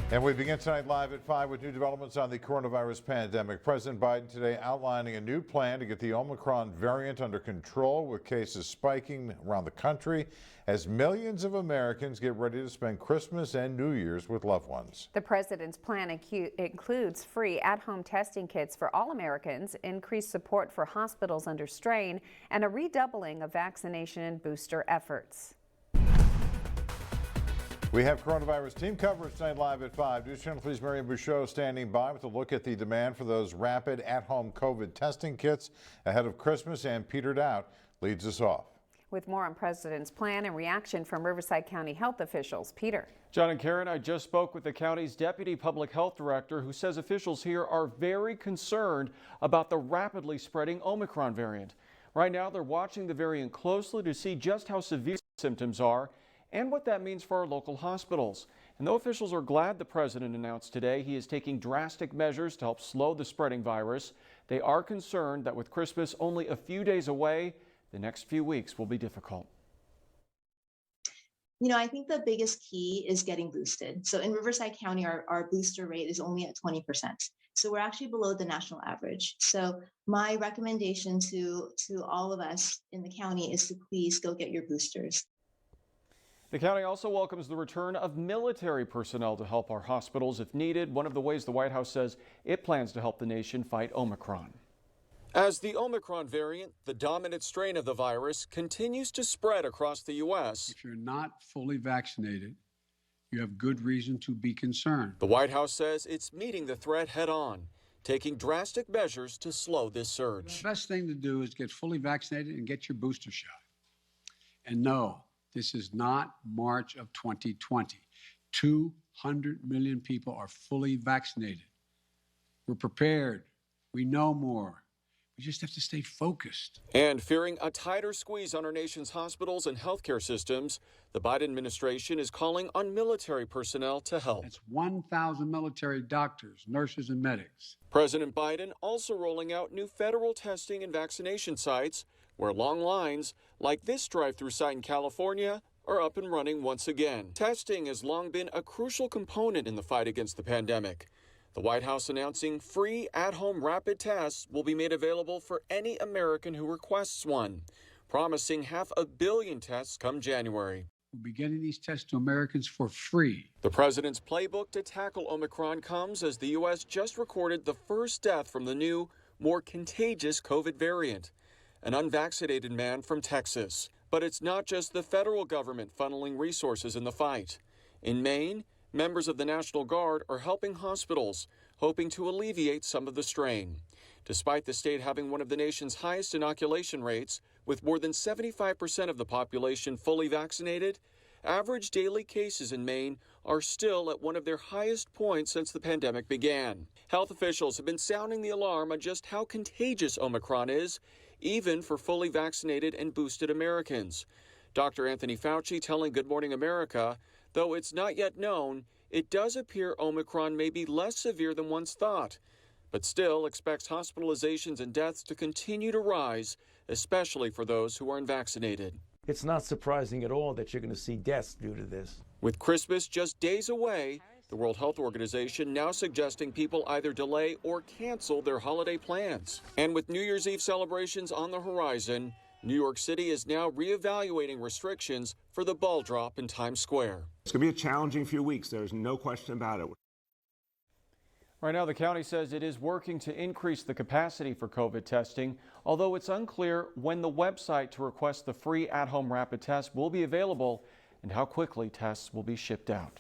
And we begin tonight live at 5 with new developments on the coronavirus pandemic. President Biden today outlining a new plan to get the Omicron variant under control, with cases spiking around the country as millions of Americans get ready to spend Christmas and New Year's with loved ones. The president's plan includes free at-home testing kits for all Americans, increased support for hospitals under strain, and a redoubling of vaccination and booster efforts. We have coronavirus team coverage tonight live at 5. News Channel 3's Marian Bouchot standing by with a look at the demand for those rapid at-home COVID testing kits ahead of Christmas, and Peter Dowd leads us off. With more on President's plan and reaction from Riverside County health officials. Peter. John and Karen, I just spoke with the county's deputy public health director, who says officials here are very concerned about the rapidly spreading Omicron variant. Right now, they're watching the variant closely to see just how severe symptoms are and what that means for our local hospitals. And though officials are glad the president announced today he is taking drastic measures to help slow the spreading virus, they are concerned that with Christmas only a few days away, the next few weeks will be difficult. You know, I think the biggest key is getting boosted. So in Riverside County, our booster rate is only at 20%. So we're actually below the national average. So my recommendation to all of us in the county is to please go get your boosters. The county also welcomes the return of military personnel to help our hospitals if needed, one of the ways the White House says it plans to help the nation fight Omicron. As the Omicron variant, the dominant strain of the virus, continues to spread across the U.S. If you're not fully vaccinated, you have good reason to be concerned. The White House says it's meeting the threat head on, taking drastic measures to slow this surge. The best thing to do is get fully vaccinated and get your booster shot. And no, this is not March of 2020. 200 million people are fully vaccinated. We're prepared. We know more. We just have to stay focused. And fearing a tighter squeeze on our nation's hospitals and healthcare systems, the Biden administration is calling on military personnel to help. That's 1,000 military doctors, nurses, and medics. President Biden also rolling out new federal testing and vaccination sites where long lines, like this drive-through site in California, are up and running once again. Testing has long been a crucial component in the fight against the pandemic. The White House announcing free at-home rapid tests will be made available for any American who requests one, promising 500 million tests come January. We'll be getting these tests to Americans for free. The president's playbook to tackle Omicron comes as the U.S. just recorded the first death from the new, more contagious COVID variant, an unvaccinated man from Texas. But it's not just the federal government funneling resources in the fight. In Maine, members of the National Guard are helping hospitals, hoping to alleviate some of the strain. Despite the state having one of the nation's highest inoculation rates, with more than 75% of the population fully vaccinated, average daily cases in Maine are still at one of their highest points since the pandemic began. Health officials have been sounding the alarm on just how contagious Omicron is, even for fully vaccinated and boosted Americans. Dr. Anthony Fauci telling Good Morning America, though it's not yet known, it does appear Omicron may be less severe than once thought, but still expects hospitalizations and deaths to continue to rise, especially for those who are unvaccinated. It's not surprising at all that you're going to see deaths due to this. With Christmas just days away, the World Health Organization now suggesting people either delay or cancel their holiday plans. And with New Year's Eve celebrations on the horizon, New York City is now reevaluating restrictions for the ball drop in Times Square. It's going to be a challenging few weeks. There's no question about it. Right now, the county says it is working to increase the capacity for COVID testing, although it's unclear when the website to request the free at-home rapid test will be available and how quickly tests will be shipped out.